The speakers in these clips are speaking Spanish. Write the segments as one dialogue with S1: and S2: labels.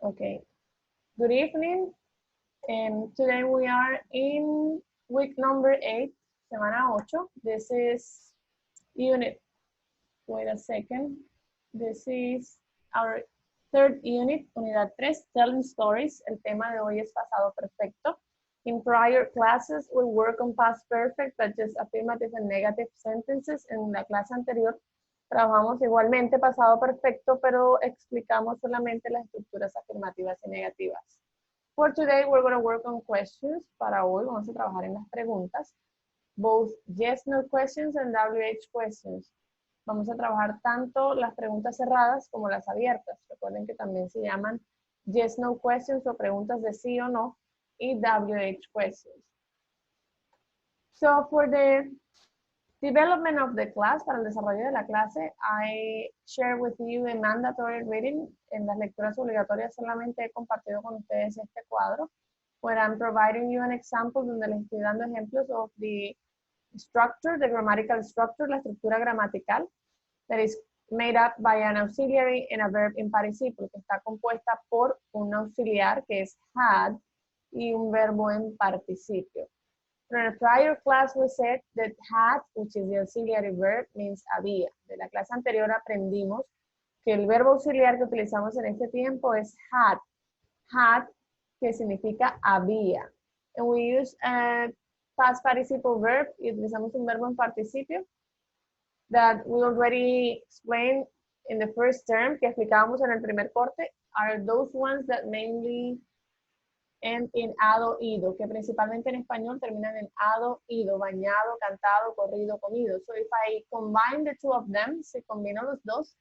S1: Okay. Good evening. Today we are in week number 8, semana 8. This is unit, wait a second. This is our third unit, unidad 3, telling stories. El tema de hoy es pasado perfecto. In prior classes, we work on past perfect, but just affirmative and negative sentences. En la clase anterior, trabajamos igualmente pasado perfecto, pero explicamos solamente las estructuras afirmativas y negativas. For today, we're going to work on questions. Para hoy vamos a trabajar en las preguntas. Both yes, no questions and WH questions. Vamos a trabajar tanto las preguntas cerradas como las abiertas. Recuerden que también se llaman yes, no questions o preguntas de sí o no y WH questions. So for the development of the class, para el desarrollo de la clase, I share with you a mandatory reading. En las lecturas obligatorias solamente he compartido con ustedes este cuadro, where I'm providing you an example, donde les estoy dando ejemplos of the structure, the grammatical structure, la estructura gramatical, that is made up by an auxiliary and a verb in participle, que está compuesta por un auxiliar, que es had, y un verbo en participio. In a prior class, we said that had, which is the auxiliary verb, means había. De la clase anterior aprendimos que el verbo auxiliar que utilizamos en este tiempo es had. Had, que significa había. And we use a past participle verb, y utilizamos un verbo en participio that we already explained in the first term, que explicábamos en el primer corte, are those ones that mainly end in ado, ido, que principalmente en español terminan en ado, ido, bañado, cantado, corrido, comido. So if I combine the two of them, si combino los dos,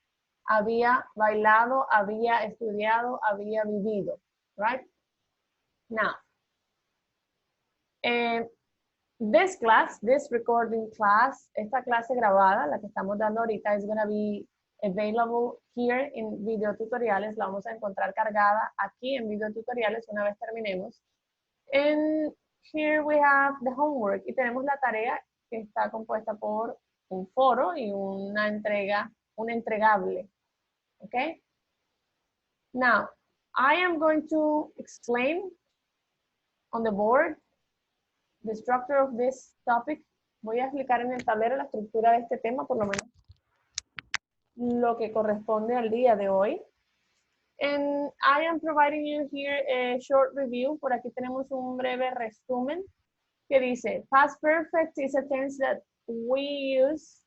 S1: había bailado, había estudiado, había vivido, right? Now, this class, this recording class, esta clase grabada, la que estamos dando ahorita, is going to be available here in video tutoriales. La vamos a encontrar cargada aquí en video tutoriales una vez terminemos. And here we have the homework. Y tenemos la tarea que está compuesta por un foro y una entrega, un entregable. Okay? Now, I am going to explain on the board the structure of this topic. Voy a explicar en el tablero la estructura de este tema, por lo menos lo que corresponde al día de hoy. And I am providing you here a short review. Por aquí tenemos un breve resumen que dice, past perfect is a tense that we use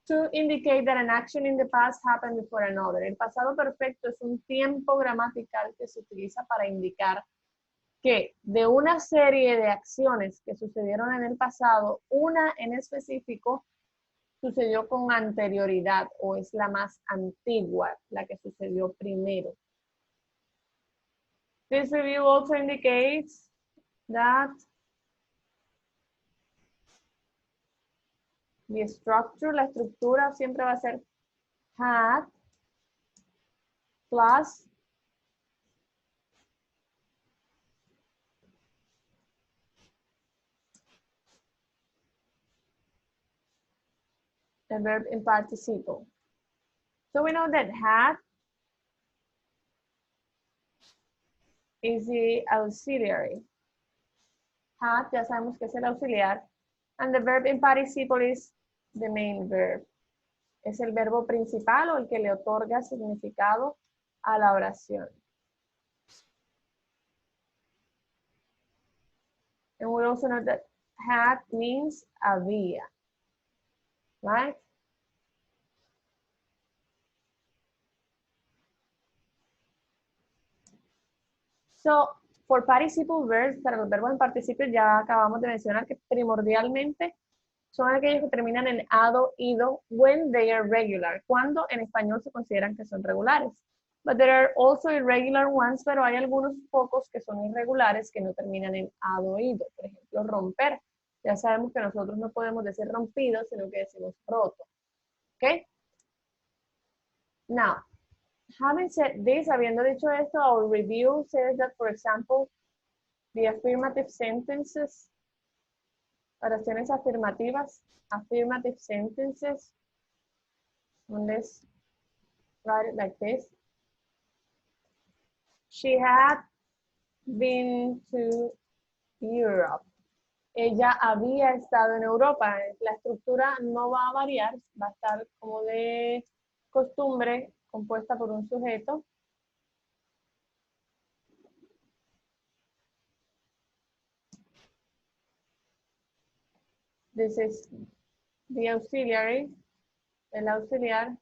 S1: to indicate that an action in the past happened before another. El pasado perfecto es un tiempo gramatical que se utiliza para indicar que de una serie de acciones que sucedieron en el pasado, una en específico sucedió con anterioridad o es la más antigua, la que sucedió primero. This review also indicates that the structure, la estructura siempre va a ser had plus the verb in participle. So we know that had is the auxiliary. Had, ya sabemos que es el auxiliar. And the verb in participle is the main verb. Es el verbo principal o el que le otorga significado a la oración. And we also know that had means había. Right? So, for participle verbs, para los verbos en participio ya acabamos de mencionar que primordialmente son aquellos que terminan en ado, ido, when they are regular, cuando en español se consideran que son regulares. But there are also irregular ones, pero hay algunos pocos que son irregulares que no terminan en ado, ido. Por ejemplo, romper. Ya sabemos que nosotros no podemos decir rompido, sino que decimos roto. ¿Ok? Now, having said this, habiendo dicho esto, our review says that, for example, the affirmative sentences, oraciones afirmativas, affirmative sentences, ¿dónde es? write it like this. She had been to Europe. Ella había estado en Europa. La estructura no va a variar, va a estar como de costumbre, compuesta por un sujeto. This is the auxiliary, el auxiliar.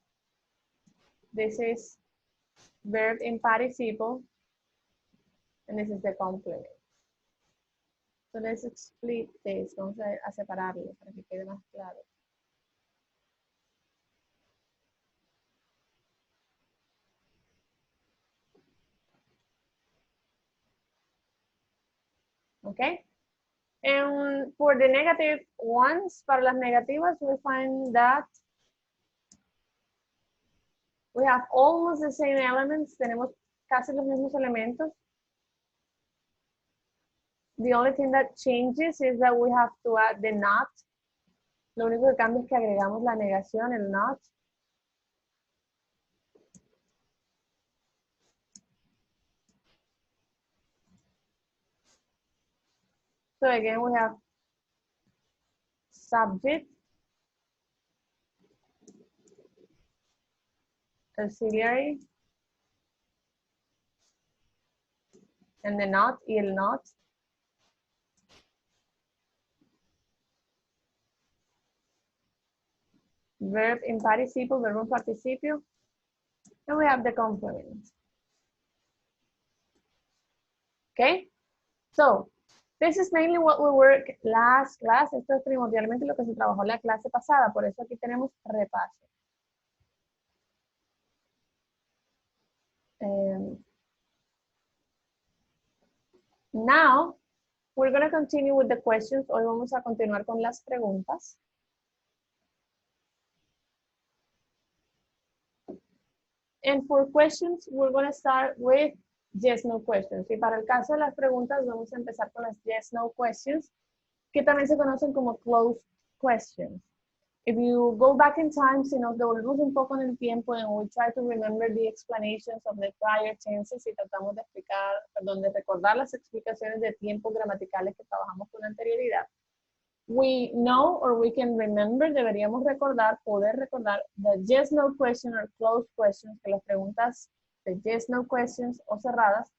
S1: This is verb in participle, and this is the complement. So let's split this. Vamos a separarlo para que quede más claro. Okay. And for the negative ones, para las negativas, we find that we have almost the same elements. Tenemos casi los mismos elementos. The only thing that changes is that we have to add the not. Lo único que cambia es que agregamos la negación, el not. So again, we have subject, auxiliary, and the not, y el not. Verb in participle, verb in participio. And we have the complement. Okay? So, this is mainly what we worked last class. Esto es primordialmente lo que se trabajó en la clase pasada. Por eso aquí tenemos repaso. Now, we're going to continue with the questions. Hoy vamos a continuar con las preguntas. And for questions, we're going to start with yes, no questions. Y para el caso de las preguntas, vamos a empezar con las yes, no questions, que también se conocen como closed questions. If you go back in time, si nos devolvemos un poco en el tiempo and we try to remember the explanations of the prior tenses y tratamos de explicar, perdón, de recordar las explicaciones de tiempos gramaticales que trabajamos con anterioridad, we know or we can remember, deberíamos recordar, poder recordar the yes, no question or closed questions, que las preguntas de yes, no questions o cerradas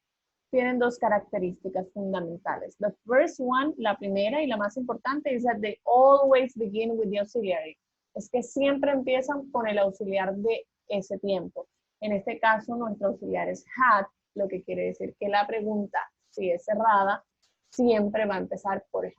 S1: tienen dos características fundamentales. The first one, la primera y la más importante, is that they always begin with the auxiliary. Es que siempre empiezan con el auxiliar de ese tiempo. En este caso, nuestro auxiliar es had, lo que quiere decir que la pregunta, si es cerrada, siempre va a empezar por had.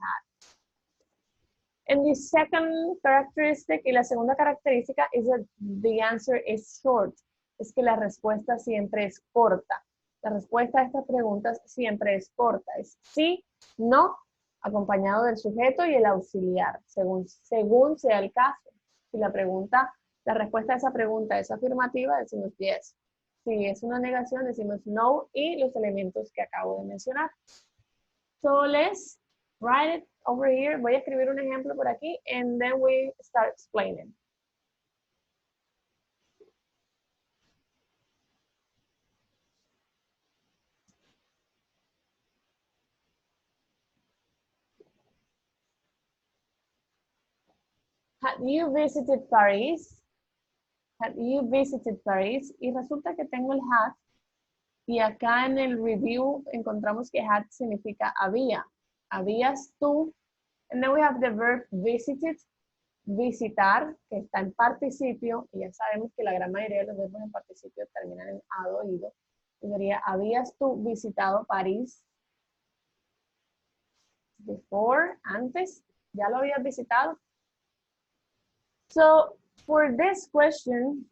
S1: And the second characteristic, y la segunda característica, is that the answer is short. Es que la respuesta siempre es corta. La respuesta a estas preguntas siempre es corta. Es sí, no, acompañado del sujeto y el auxiliar, según sea el caso. Si la respuesta a esa pregunta es afirmativa, decimos yes. Si es una negación, decimos no y los elementos que acabo de mencionar. So let's write it over here. Voy a escribir un ejemplo por aquí and then we start explaining. Have you visited Paris? Have you visited Paris? Y resulta que tengo el had y acá en el review encontramos que had significa había. Habías tú. And then we have the verb visited, visitar, que está en participio, y ya sabemos que la gran mayoría de los verbos en participio terminan en ado, ido. Y sería, ¿habías tú visitado París? Before, antes, ¿ya lo habías visitado? So, for this question,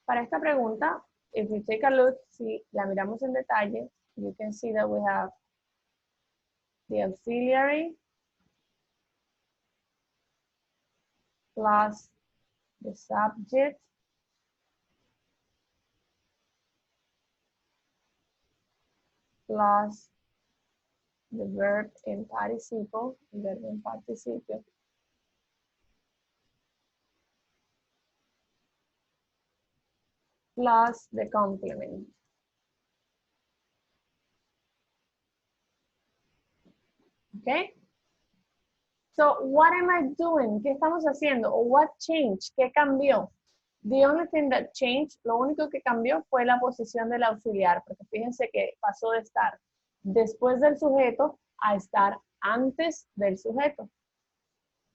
S1: para esta pregunta, if you take a look, si la miramos en detalle, you can see that we have the auxiliary plus the subject plus the verb in participle, plus the complement. Okay? So, what am I doing? ¿Qué estamos haciendo? Or what changed? ¿Qué cambió? The only thing that changed, lo único que cambió fue la posición del auxiliar, porque fíjense que pasó de estar después del sujeto a estar antes del sujeto.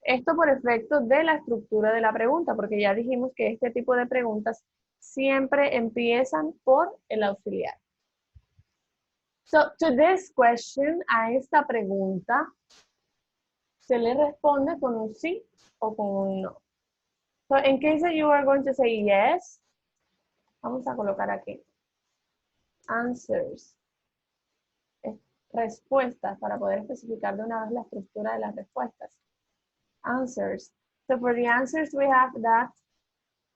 S1: Esto por efecto de la estructura de la pregunta, porque ya dijimos que este tipo de preguntas siempre empiezan por el auxiliar. So, to this question, a esta pregunta, se le responde con un sí o con un no. So, in case that you are going to say yes, vamos a colocar aquí. Answers. Respuestas, para poder especificar de una vez la estructura de las respuestas. Answers. So for the answers, we have that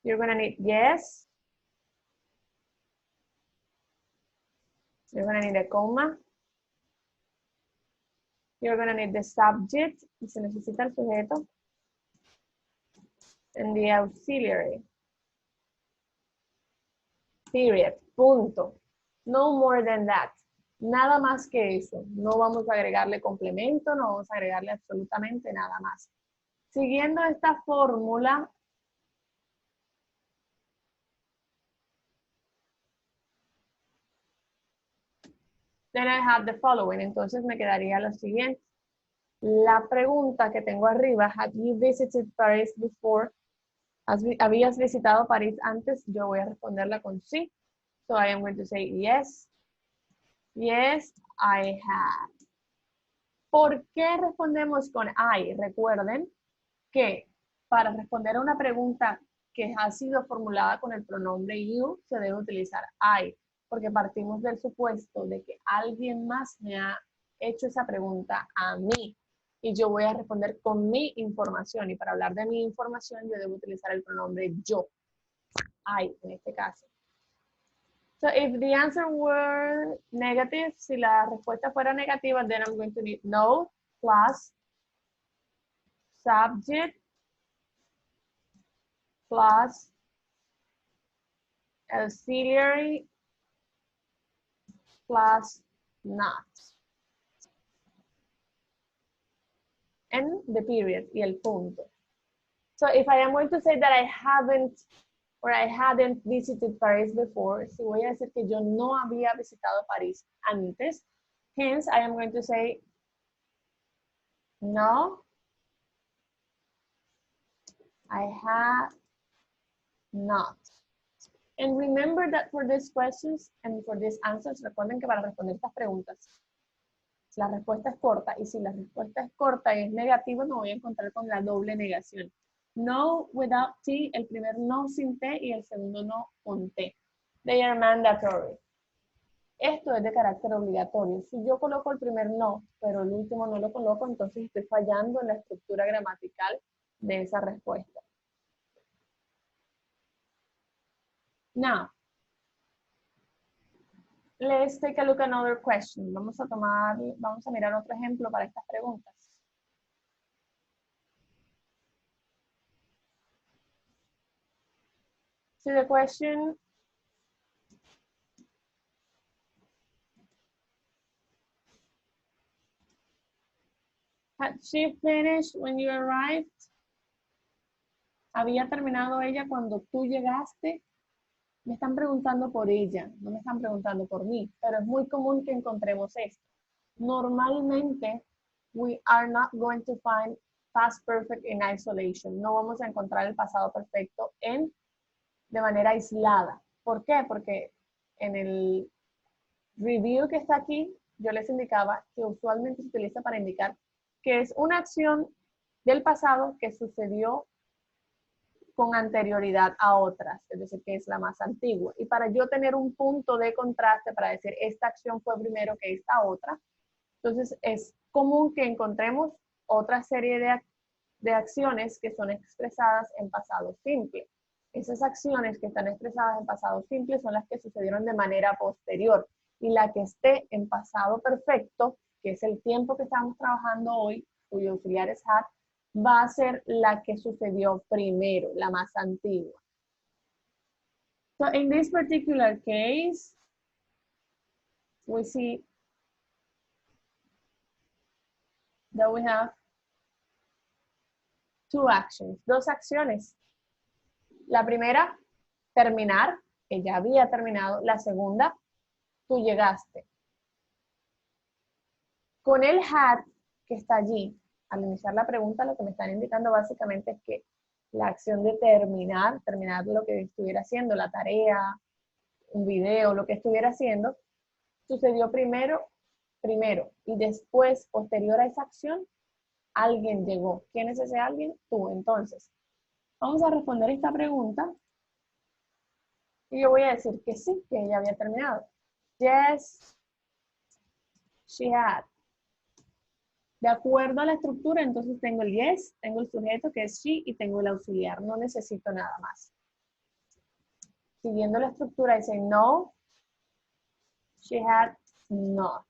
S1: you're going to need yes. You're going to need a comma. You're going to need the subject. Y se necesita el sujeto. And the auxiliary. Period. Punto. No more than that. Nada más que eso. No vamos a agregarle complemento, no vamos a agregarle absolutamente nada más. Siguiendo esta fórmula, then I have the following. Entonces me quedaría lo siguiente. La pregunta que tengo arriba, have you visited Paris before? ¿Habías visitado París antes? Yo voy a responderla con sí. So I am going to say yes. Yes, I have. ¿Por qué respondemos con I? Recuerden que para responder a una pregunta que ha sido formulada con el pronombre you, se debe utilizar I, porque partimos del supuesto de que alguien más me ha hecho esa pregunta a mí, y yo voy a responder con mi información, y para hablar de mi información yo debo utilizar el pronombre yo, I en este caso. So if the answer were negative, si la respuesta fuera negativa, then I'm going to need no plus subject plus auxiliary plus not. And the period, y el punto. So if I am going to say that I haven't or I hadn't visited Paris before, si voy a decir que yo no había visitado París antes, hence I am going to say no, I have not. And remember that for these questions and for these answers, recuerden que para responder estas preguntas, la respuesta es corta, y si la respuesta es corta y es negativa, me voy a encontrar con la doble negación. No without T, el primer no sin T y el segundo no con T. They are mandatory. Esto es de carácter obligatorio. Si yo coloco el primer no, pero el último no lo coloco, entonces estoy fallando en la estructura gramatical de esa respuesta. Now, let's take a look at another question. Vamos a mirar otro ejemplo para estas preguntas. So the question, had she finished when you arrived? ¿Había terminado ella cuando tú llegaste? Me están preguntando por ella, no me están preguntando por mí, pero es muy común que encontremos esto. Normalmente, we are not going to find past perfect in isolation. No vamos a encontrar el pasado perfecto de manera aislada. ¿Por qué? Porque en el review que está aquí, yo les indicaba que usualmente se utiliza para indicar que es una acción del pasado que sucedió con anterioridad a otras, es decir, que es la más antigua. Y para yo tener un punto de contraste para decir esta acción fue primero que esta otra, entonces es común que encontremos otra serie de acciones que son expresadas en pasado simple. Esas acciones que están expresadas en pasado simple son las que sucedieron de manera posterior, y la que esté en pasado perfecto, que es el tiempo que estamos trabajando hoy, cuyo auxiliar es had, va a ser la que sucedió primero, la más antigua. So in this particular case, we see that we have two actions, dos acciones. La primera, terminar, que ya había terminado. La segunda, tú llegaste. Con el had que está allí, al iniciar la pregunta, lo que me están indicando básicamente es que la acción de terminar lo que estuviera haciendo, la tarea, un video, lo que estuviera haciendo, sucedió primero, y después, posterior a esa acción, alguien llegó. ¿Quién es ese alguien? Tú. Entonces, vamos a responder esta pregunta y yo voy a decir que sí, que ella había terminado. Yes, she had. De acuerdo a la estructura, entonces tengo el yes, tengo el sujeto que es she y tengo el auxiliar. No necesito nada más. Siguiendo la estructura dice no, she had not.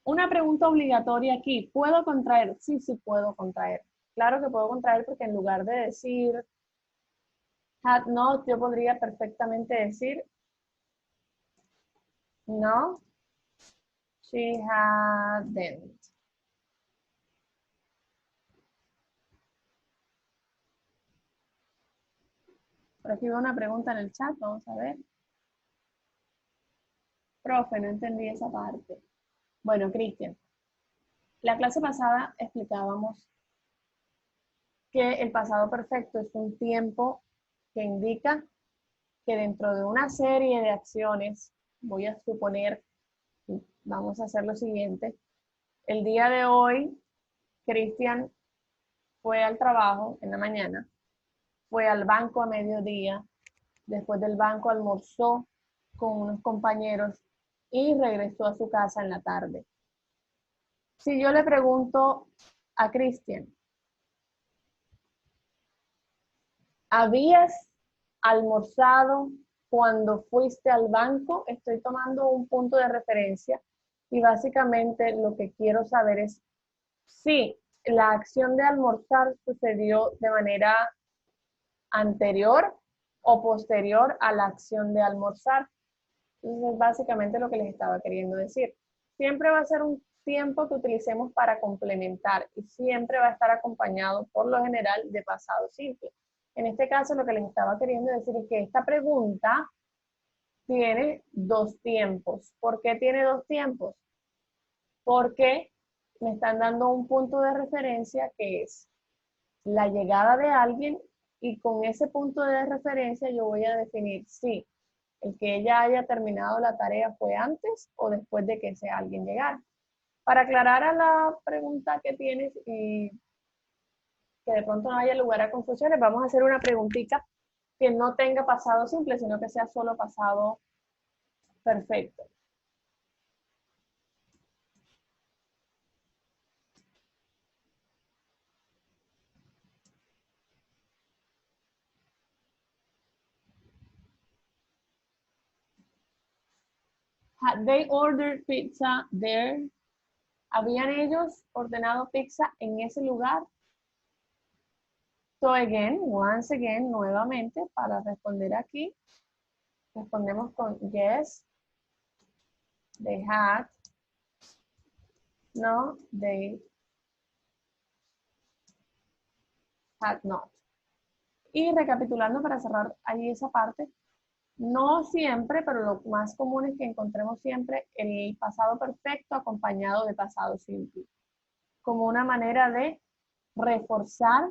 S1: Una pregunta obligatoria aquí. ¿Puedo contraer? Sí, sí puedo contraer. Claro que puedo contraer porque en lugar de decir had not, yo podría perfectamente decir no, she hadn't. Por aquí veo una pregunta en el chat, vamos a ver. Profe, no entendí esa parte. Bueno, Cristian, la clase pasada explicábamos que el pasado perfecto es un tiempo que indica que dentro de una serie de acciones, voy a suponer, vamos a hacer lo siguiente, el día de hoy, Cristian fue al trabajo en la mañana, fue al banco a mediodía, después del banco almorzó con unos compañeros y regresó a su casa en la tarde. Si yo le pregunto a Cristian, ¿habías almorzado cuando fuiste al banco? Estoy tomando un punto de referencia y básicamente lo que quiero saber es si la acción de almorzar sucedió de manera anterior o posterior a la acción de almorzar. Entonces es básicamente lo que les estaba queriendo decir. Siempre va a ser un tiempo que utilicemos para complementar y siempre va a estar acompañado por lo general de pasado simple. En este caso lo que les estaba queriendo decir es que esta pregunta tiene dos tiempos. ¿Por qué tiene dos tiempos? Porque me están dando un punto de referencia que es la llegada de alguien y con ese punto de referencia yo voy a definir si el que ella haya terminado la tarea fue antes o después de que ese alguien llegara. Para aclarar a la pregunta que tienes y que de pronto no haya lugar a confusiones, vamos a hacer una preguntita que no tenga pasado simple, sino que sea solo pasado perfecto. Had they ordered pizza there? ¿Habían ellos ordenado pizza en ese lugar? So again, once again, nuevamente, para responder aquí, respondemos con yes, they had, no, they had not. Y recapitulando para cerrar ahí esa parte, no siempre, pero lo más común es que encontremos siempre el pasado perfecto acompañado de pasado simple, como una manera de reforzar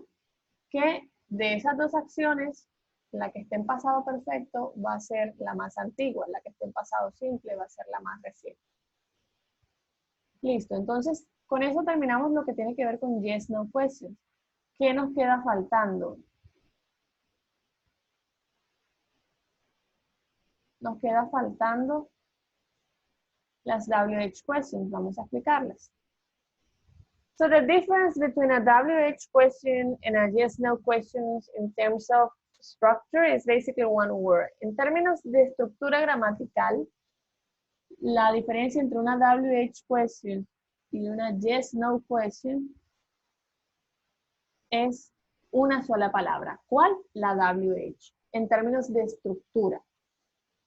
S1: que de esas dos acciones, la que esté en pasado perfecto va a ser la más antigua, la que esté en pasado simple va a ser la más reciente. Listo, entonces con eso terminamos lo que tiene que ver con yes, no questions. ¿Qué nos queda faltando? Nos queda faltando las WH questions, vamos a explicarlas. So the difference between a WH question and a yes, no questions in terms of structure is basically one word. En términos de estructura gramatical, la diferencia entre una WH question y una yes, no question es una sola palabra. ¿Cuál? La WH. en términos de estructura.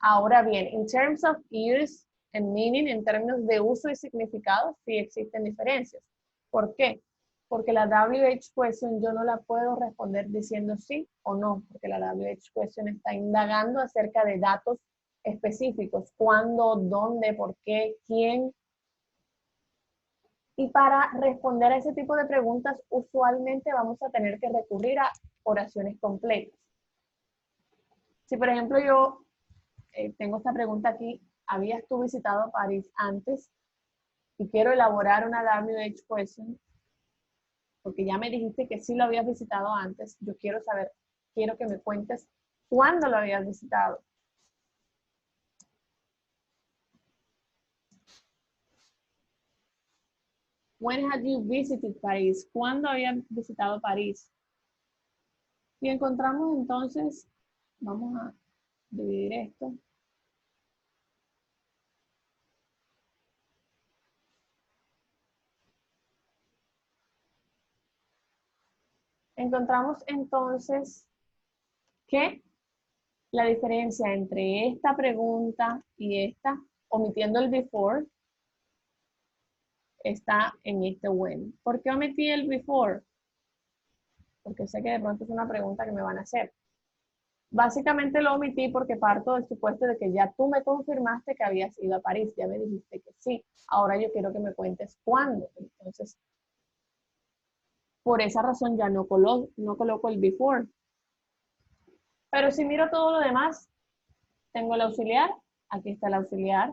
S1: Ahora bien, in terms of use and meaning, en términos de uso y significado, sí existen diferencias. ¿Por qué? Porque la WH question yo no la puedo responder diciendo sí o no, porque la WH question está indagando acerca de datos específicos, cuándo, dónde, por qué, quién. Y para responder a ese tipo de preguntas, usualmente vamos a tener que recurrir a oraciones completas. Si por ejemplo yo tengo esta pregunta aquí, ¿habías tú visitado París antes? Y quiero elaborar una WH question, porque ya me dijiste que sí lo habías visitado antes, yo quiero saber, quiero que me cuentes cuándo lo habías visitado. When had you visited Paris? ¿Cuándo habías visitado París? Y encontramos entonces, vamos a dividir esto. Encontramos entonces que la diferencia entre esta pregunta y esta, omitiendo el before, está en este when. ¿Por qué omití el before? Porque sé que de pronto es una pregunta que me van a hacer. Básicamente lo omití porque parto del supuesto de que ya tú me confirmaste que habías ido a París, ya me dijiste que sí. Ahora yo quiero que me cuentes cuándo. Entonces, por esa razón ya no coloco el before. Pero si miro todo lo demás, tengo el auxiliar, aquí está el auxiliar,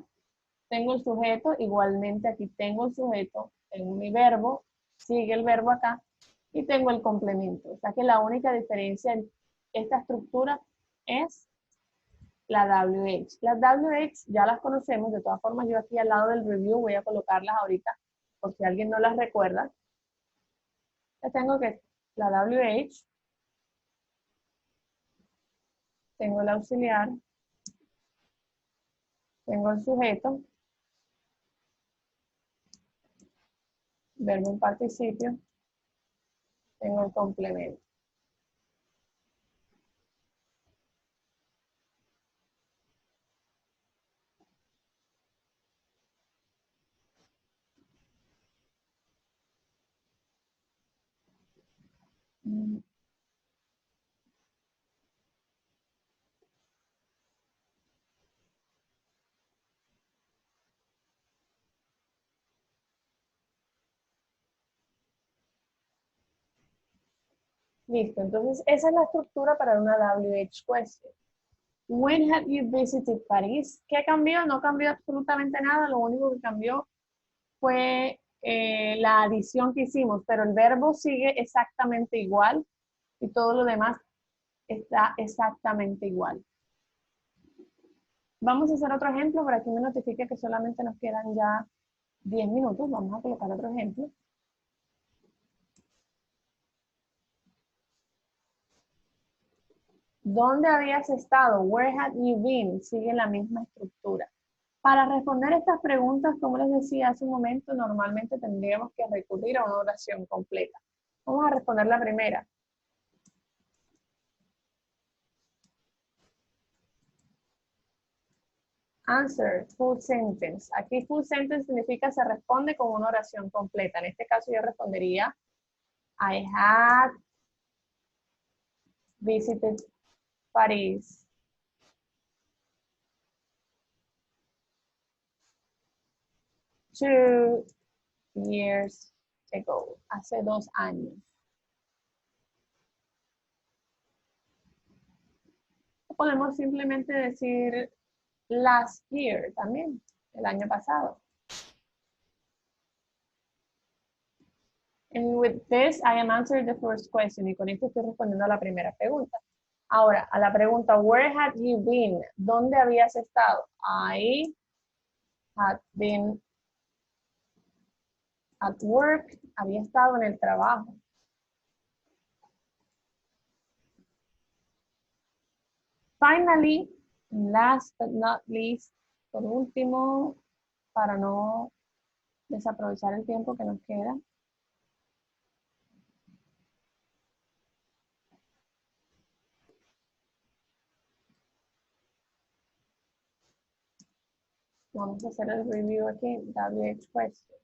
S1: tengo el sujeto, igualmente aquí tengo el sujeto, tengo mi verbo, sigue el verbo acá, y tengo el complemento. O sea que la única diferencia en esta estructura es la WH. Las WH ya las conocemos, de todas formas yo aquí al lado del review voy a colocarlas ahorita, por si alguien no las recuerda. Ya tengo que la WH, tengo el auxiliar, tengo el sujeto, verbo en participio, tengo el complemento. Listo, entonces esa es la estructura para una WH question. When have you visited Paris? ¿Qué cambió? No cambió absolutamente nada, lo único que cambió fue la adición que hicimos, pero el verbo sigue exactamente igual y todo lo demás está exactamente igual. Vamos a hacer otro ejemplo, por aquí me notifica que solamente nos quedan ya 10 minutos, vamos a colocar otro ejemplo. ¿Dónde habías estado? Where had you been? Sigue la misma estructura. Para responder estas preguntas, como les decía hace un momento, normalmente tendríamos que recurrir a una oración completa. Vamos a responder la primera. Answer, full sentence. Aquí full sentence significa se responde con una oración completa. En este caso yo respondería, I had visited Paris. Two years ago. Hace 2 años. Podemos simplemente decir last year también, el año pasado. And with this, I am answering the first question. Y con esto estoy respondiendo a la primera pregunta. Ahora, a la pregunta, where had you been? ¿Dónde habías estado? I had been at work. Había estado en el trabajo. Finally, last but not least, por último, para no desaprovechar el tiempo que nos queda, Vamos a hacer el review aquí, WH question.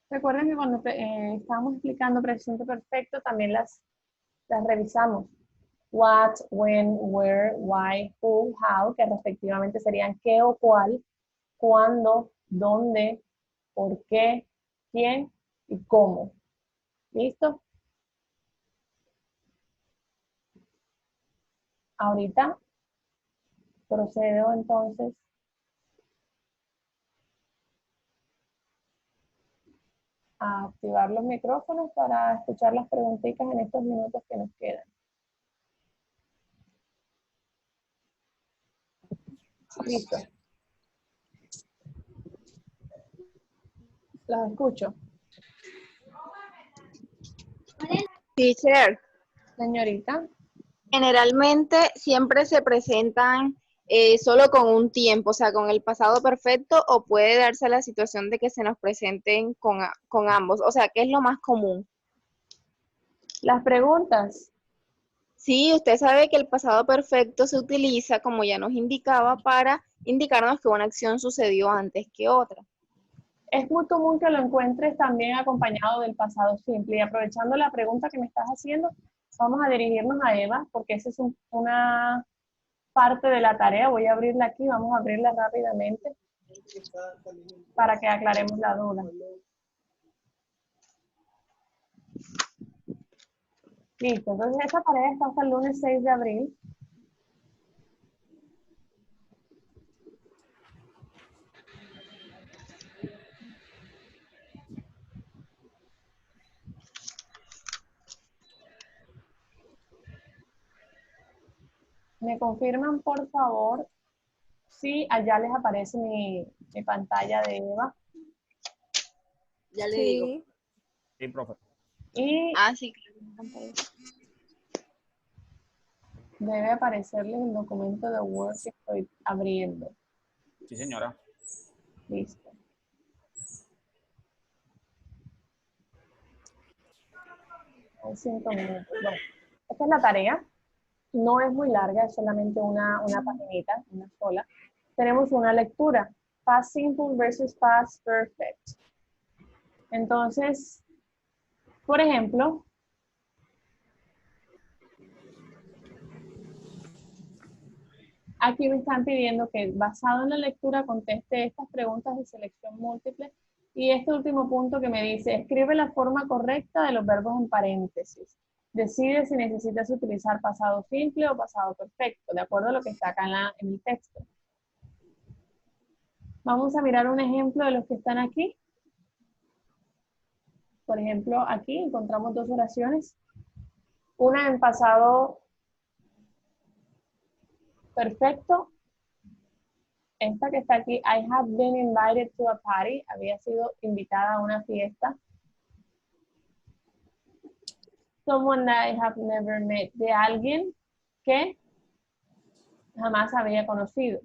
S1: Recuerden que cuando estábamos explicando presente perfecto, también las revisamos. What, when, where, why, who, how, que respectivamente serían qué o cuál, cuándo, dónde, por qué, quién y cómo. ¿Listo? Ahorita procedo entonces a activar los micrófonos para escuchar las preguntitas en estos minutos que nos quedan. Listo. Los escucho.
S2: Teacher,
S1: Señorita.
S2: generalmente siempre se presentan solo con un tiempo, o sea, con el pasado perfecto, o puede darse la situación de que se nos presenten con ambos. O sea, ¿qué es lo más común?
S1: Las preguntas.
S2: Sí, usted sabe que el pasado perfecto se utiliza, como ya nos indicaba, para indicarnos que una acción sucedió antes que otra.
S1: Es muy común que lo encuentres también acompañado del pasado simple. Y aprovechando la pregunta que me estás haciendo, vamos a dirigirnos a Eva, porque esa es una parte de la tarea. Voy a abrirla aquí, vamos a abrirla rápidamente para que aclaremos la duda. Listo, entonces esta tarea está hasta el lunes 6 de abril. ¿Me confirman, por favor, si allá les aparece mi pantalla de Eva?
S2: Ya le digo.
S3: Sí, profe.
S1: Y
S2: Sí, claro.
S1: debe aparecerles el documento de Word que estoy abriendo.
S3: Sí, señora.
S1: Listo. Hay 5 minutos. Bueno, esta es la tarea. No es muy larga, es solamente una paginita, una sola. Tenemos una lectura. Past simple versus past perfect. Entonces, por ejemplo, aquí me están pidiendo que basado en la lectura conteste estas preguntas de selección múltiple y este último punto que me dice, escribe la forma correcta de los verbos en paréntesis. Decide si necesitas utilizar pasado simple o pasado perfecto, de acuerdo a lo que está acá en el texto. Vamos a mirar un ejemplo de los que están aquí. Por ejemplo, aquí encontramos dos oraciones. Una en pasado perfecto. Esta que está aquí, I have been invited to a party. Había sido invitada a una fiesta. Someone that I have never met. De alguien que jamás había conocido.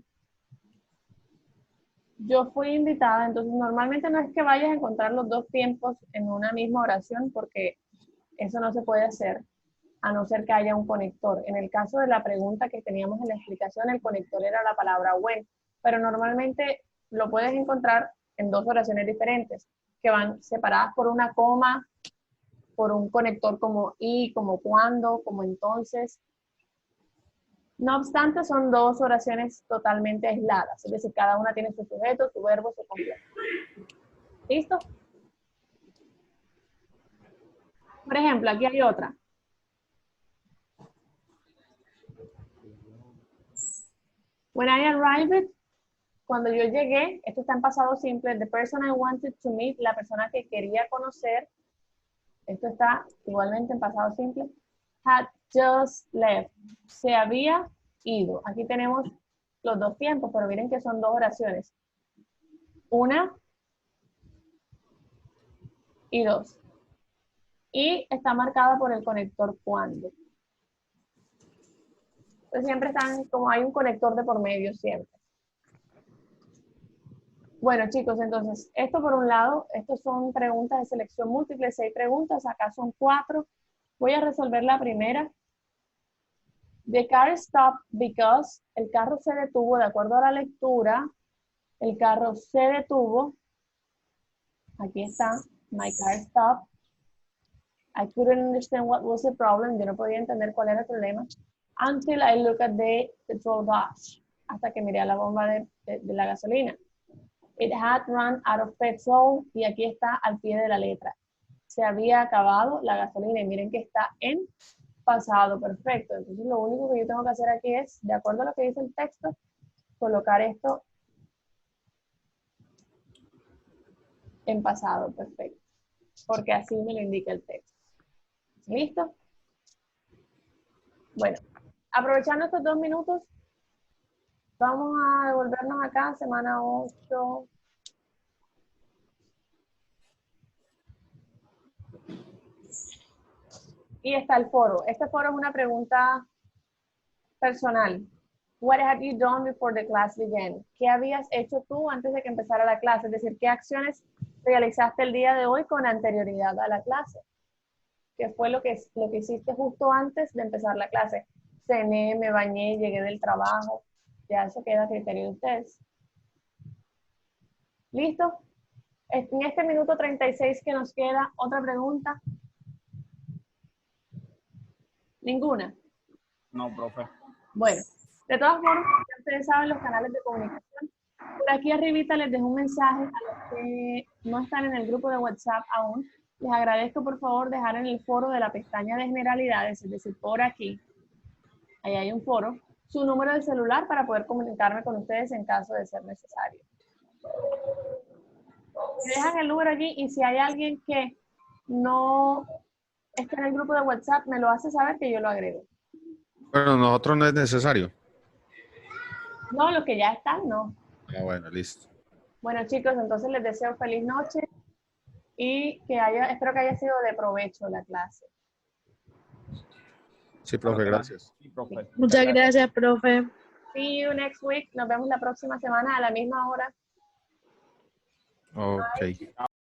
S1: Yo fui invitada, entonces normalmente no es que vayas a encontrar los dos tiempos en una misma oración porque eso no se puede hacer a no ser que haya un conector. En el caso de la pregunta que teníamos en la explicación, el conector era la palabra when, pero normalmente lo puedes encontrar en dos oraciones diferentes, que van separadas por una coma, por un conector como y, como cuando, como entonces. No obstante, son dos oraciones totalmente aisladas, es decir, cada una tiene su sujeto, su verbo, su complemento. ¿Listo? Por ejemplo, aquí hay otra. When I arrived, cuando yo llegué, esto está en pasado simple, the person I wanted to meet, la persona que quería conocer, esto está igualmente en pasado simple, had just left, se había ido. Aquí tenemos los dos tiempos, pero miren que son dos oraciones. Una y dos. Y está marcada por el conector cuando. Entonces siempre están, como hay un conector de por medio siempre. Bueno, chicos, entonces, esto por un lado, estos son preguntas de selección múltiple, 6 preguntas, acá son 4. Voy a resolver la primera. The car stopped because, el carro se detuvo, de acuerdo a la lectura, el carro se detuvo. Aquí está, my car stopped. I couldn't understand what was the problem. Yo no podía entender cuál era el problema. Until I looked at the petrol gauge. Hasta que miré a la bomba de la gasolina. It had run out of petrol. Y aquí está al pie de la letra. Se había acabado la gasolina. Y miren que está en pasado perfecto. Entonces lo único que yo tengo que hacer aquí es, de acuerdo a lo que dice el texto, colocar esto en pasado perfecto. Porque así me lo indica el texto. ¿Listo? Bueno, aprovechando estos 2 minutos, vamos a devolvernos acá, semana 8. Y está el foro. Este foro es una pregunta personal. What have you done before the class began? ¿Qué habías hecho tú antes de que empezara la clase? Es decir, ¿qué acciones realizaste el día de hoy con anterioridad a la clase? ¿Qué fue lo que hiciste justo antes de empezar la clase? Cené, me bañé, llegué del trabajo. Ya eso queda a criterio de ustedes. ¿Listo? En este minuto 36 que nos queda, ¿otra pregunta? ¿Ninguna?
S3: No, profe.
S1: Bueno, de todas formas, ya ustedes saben los canales de comunicación. Por aquí arribita les dejo un mensaje a los que no están en el grupo de WhatsApp aún. Les agradezco por favor dejar en el foro de la pestaña de generalidades, es decir, por aquí, ahí hay un foro, su número de celular para poder comunicarme con ustedes en caso de ser necesario. Me dejan el número allí y si hay alguien que no está en el grupo de WhatsApp, me lo hace saber que yo lo agrego.
S4: Bueno, nosotros no es necesario.
S1: No, los que ya están, no.
S4: Ah, bueno, listo.
S1: Bueno, chicos, entonces les deseo feliz noche y espero que haya sido de provecho la clase.
S4: Sí, profe, gracias.
S3: Sí, profe.
S5: Muchas gracias, profe.
S1: See you next week. Nos vemos la próxima semana a la misma hora.
S4: Ok.